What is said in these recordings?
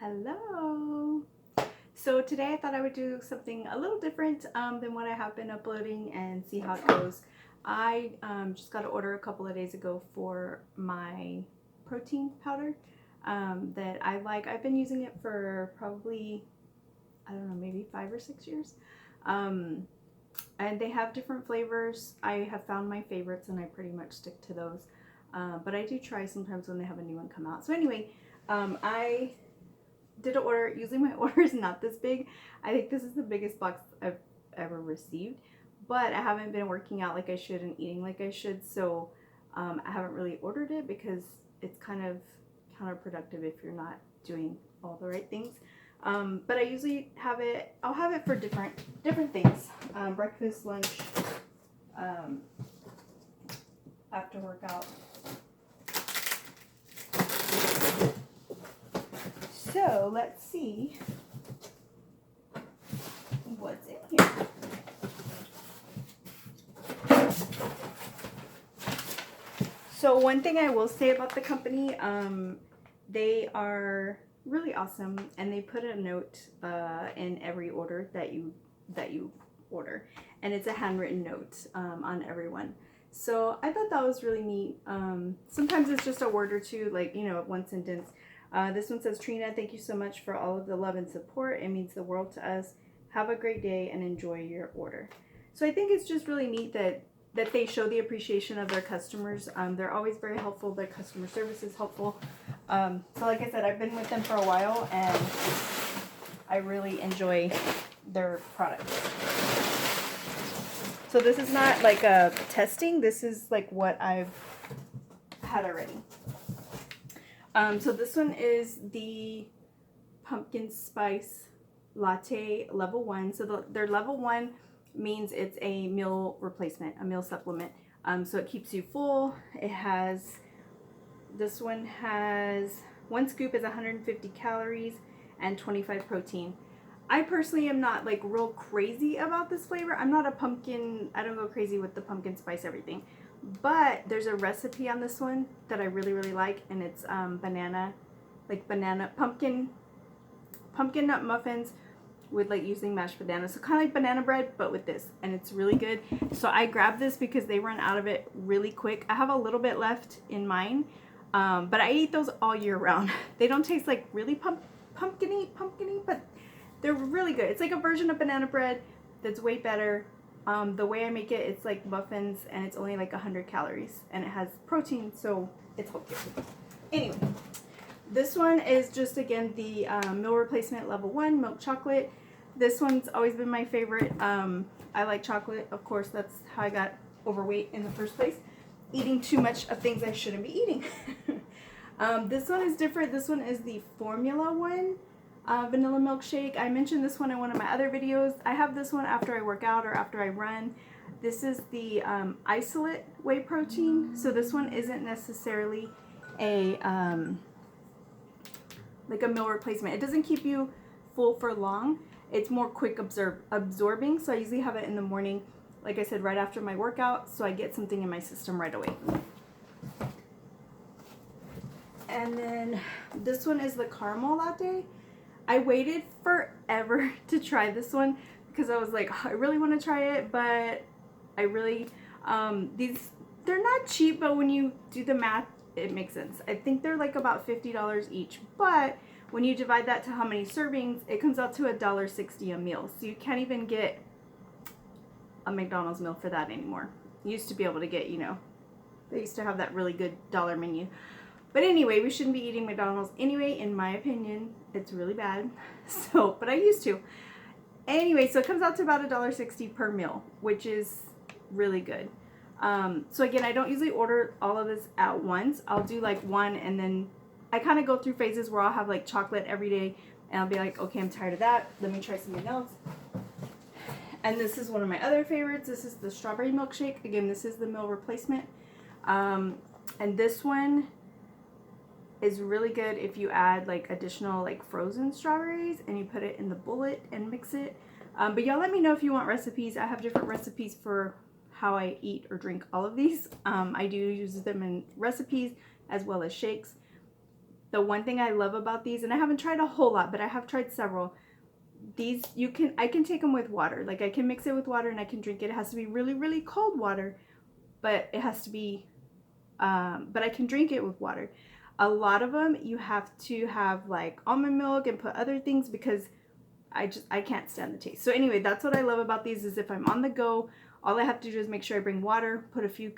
Hello! So today I thought I would do something a little different than what I have been uploading and see how it goes. I just got an order a couple of days ago for my protein powder that I like. I've been using it for probably, I don't know, maybe 5 or 6 years. And they have different flavors. I have found my favorites and I pretty much stick to those. But I do try sometimes when they have a new one come out. So anyway, I did an order. Usually my order is not this big. I think this is the biggest box I've ever received, but I haven't been working out like I should and eating like I should, so I haven't really ordered it because it's kind of counterproductive if you're not doing all the right things. But I usually have it, I'll have it for different things, breakfast, lunch, after workout. So let's see what's in here. So one thing I will say about the company, they are really awesome, and they put a note in every order that you order, and it's a handwritten note on everyone. So I thought that was really neat. Sometimes it's just a word or two, like, you know, one sentence. This one says, Trina, thank you so much for all of the love and support. It means the world to us. Have a great day and enjoy your order. So I think it's just really neat that they show the appreciation of their customers. They're always very helpful. Their customer service is helpful. So like I said, I've been with them for a while and I really enjoy their products. So this is not like a testing. This is like what I've had already. So this one is the pumpkin spice latte level 1. So their level 1 means it's a meal replacement, a meal supplement. So it keeps you full. It has, this one has 1 scoop is 150 calories and 25 protein. I personally am not like real crazy about this flavor. I'm not a pumpkin, I don't go crazy with the pumpkin spice everything. But there's a recipe on this one that I really like, and it's pumpkin nut muffins with like using mashed bananas. So kind of like banana bread, but with this, and it's really good. So I grabbed this because they run out of it really quick. I have a little bit left in mine, but I eat those all year round. They don't taste like really pumpkin-y, but they're really good. It's like a version of banana bread that's way better. The way I make it, it's like muffins, and it's only like 100 calories, and it has protein, so it's healthier. Anyway, this one is just, again, the meal replacement level 1 milk chocolate. This one's always been my favorite. I like chocolate, of course. That's how I got overweight in the first place, eating too much of things I shouldn't be eating. This one is different. This one is the formula one. Vanilla milkshake. I mentioned this one in one of my other videos. I have this one after I work out or after I run. This is the isolate whey protein. So this one isn't necessarily a like a meal replacement. It doesn't keep you full for long. It's more quick absorbing. So I usually have it in the morning, like I said, right after my workout, so I get something in my system right away. And then this one is the caramel latte. I waited forever to try this one because I was like, I really want to try it, but I really, they're not cheap, but when you do the math, it makes sense. I think they're like about $50 each, but when you divide that to how many servings, it comes out to $1.60 a meal. So you can't even get a McDonald's meal for that anymore. You used to be able to get, you know, they used to have that really good dollar menu. But anyway, we shouldn't be eating McDonald's anyway, in my opinion. It's really bad. So, but I used to. Anyway, so it comes out to about $1.60 per meal, which is really good. So again, I don't usually order all of this at once. I'll do like one, and then I kind of go through phases where I'll have like chocolate every day, and I'll be like, okay, I'm tired of that. Let me try something else. And this is one of my other favorites. This is the strawberry milkshake. Again, this is the meal replacement. And this one is really good if you add like additional like frozen strawberries and you put it in the bullet and mix it. But y'all let me know if you want recipes. I have different recipes for how I eat or drink all of these. I do use them in recipes as well as shakes. The one thing I love about these, and I haven't tried a whole lot, but I have tried several. These, I can take them with water. Like, I can mix it with water and I can drink it. It has to be really, really cold water, but it has to be, but I can drink it with water. A lot of them, you have to have like almond milk and put other things because I can't stand the taste. So anyway, that's what I love about these, is if I'm on the go, all I have to do is make sure I bring water, put a few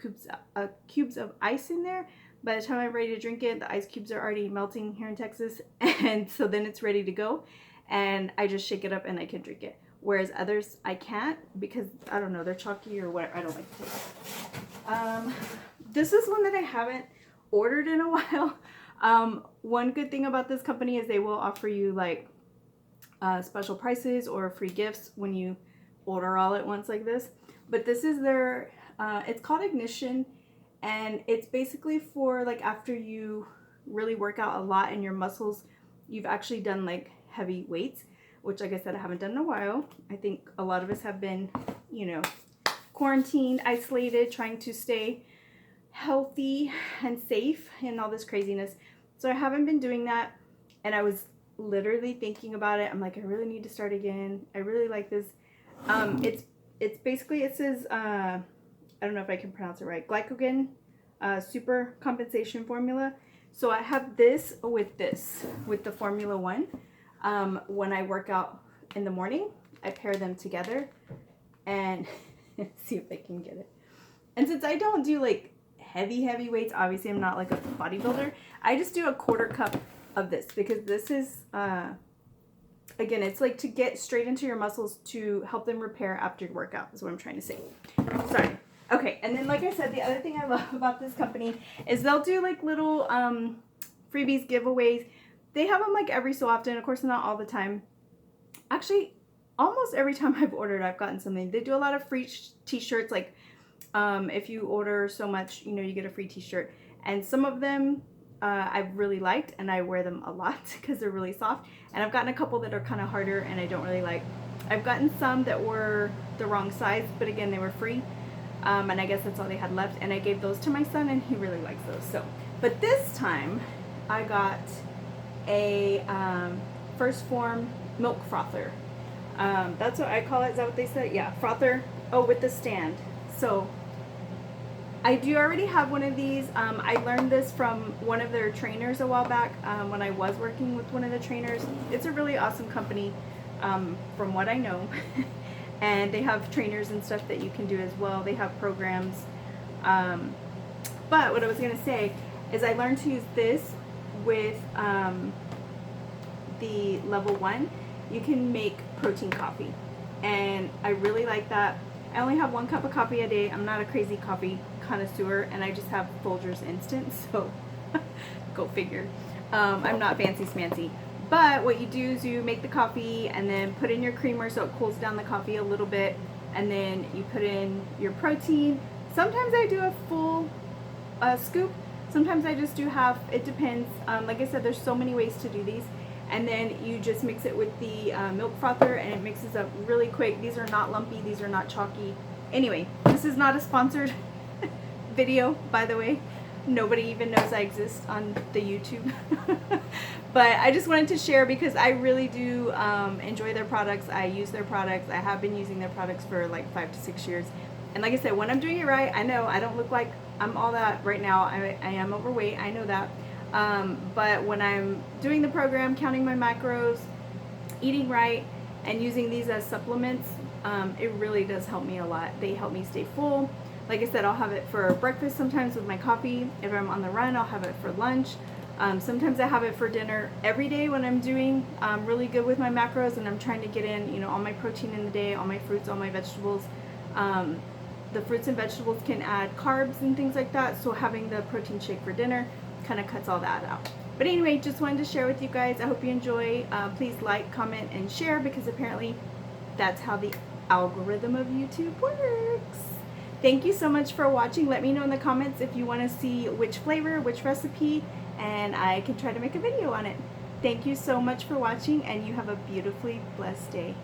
cubes of ice in there. By the time I'm ready to drink it, the ice cubes are already melting here in Texas, and so then it's ready to go, and I just shake it up and I can drink it. Whereas others, I can't, because, I don't know, they're chalky or what, I don't like the taste. This is one that I haven't ordered in a while. One good thing about this company is they will offer you like special prices or free gifts when you order all at once like this. But this is their, it's called Ignition. And it's basically for like after you really work out a lot in your muscles, you've actually done like heavy weights, which, like I said, I haven't done in a while. I think a lot of us have been, you know, quarantined, isolated, trying to stay healthy and safe in all this craziness. So I haven't been doing that. And I was literally thinking about it. I'm like, I really need to start again. I really like this. It's basically, it says, I don't know if I can pronounce it right, glycogen super compensation formula. So I have this with the Formula 1. When I work out in the morning, I pair them together and see if I can get it. And since I don't do like heavy weights, obviously I'm not like a bodybuilder, I just do a 1/4 cup of this, because this is, again, it's like to get straight into your muscles to help them repair after your workout, is what I'm trying to say. Sorry. Okay, and then like I said, the other thing I love about this company is they'll do like little freebies giveaways. They have them like every so often, of course not all the time. Actually, almost every time I've ordered, I've gotten something. They do a lot of free t-shirts, like if you order so much, you know, you get a free t-shirt. And some of them I've really liked, and I wear them a lot because they're really soft. And I've gotten a couple that are kind of harder and I don't really like. I've gotten some that were the wrong size, but again, they were free. And I guess that's all they had left, and I gave those to my son, and he really likes those. So, but this time I got a Phorm milk frother. That's what I call it. Is that what they said? Yeah, frother. Oh, with the stand. So I do already have one of these. I learned this from one of their trainers a while back when I was working with one of the trainers. It's a really awesome company, from what I know. And they have trainers and stuff that you can do as well. They have programs. But what I was going to say is I learned to use this with the level 1. You can make protein coffee. And I really like that. I only have 1 cup of coffee a day. I'm not a crazy coffee connoisseur, and I just have Folgers Instant. So go figure. I'm not fancy smancy. But what you do is you make the coffee and then put in your creamer so it cools down the coffee a little bit, and then you put in your protein. Sometimes I do a full scoop. Sometimes I just do half. It depends. Like I said, there's so many ways to do these. And then you just mix it with the milk frother, and it mixes up really quick. These are not lumpy. These are not chalky. Anyway, this is not a sponsored video, by the way. Nobody even knows I exist on the YouTube. But I just wanted to share because I really do enjoy their products. I use their products. I have been using their products for like 5 to 6 years. And like I said, when I'm doing it right, I know I don't look like I'm all that right now. I am overweight. I know that. But when I'm doing the program, counting my macros, eating right, and using these as supplements, it really does help me a lot. They help me stay full. Like I said, I'll have it for breakfast sometimes with my coffee. If I'm on the run, I'll have it for lunch. Sometimes I have it for dinner every day when I'm doing really good with my macros and I'm trying to get in, you know, all my protein in the day, all my fruits, all my vegetables. The fruits and vegetables can add carbs and things like that, so having the protein shake for dinner kind of cuts all that out. But anyway, just wanted to share with you guys. I hope you enjoy. Please like, comment, and share, because apparently that's how the algorithm of YouTube works. Thank you so much for watching. Let me know in the comments if you want to see which flavor, which recipe, and I can try to make a video on it. Thank you so much for watching, and you have a beautifully blessed day.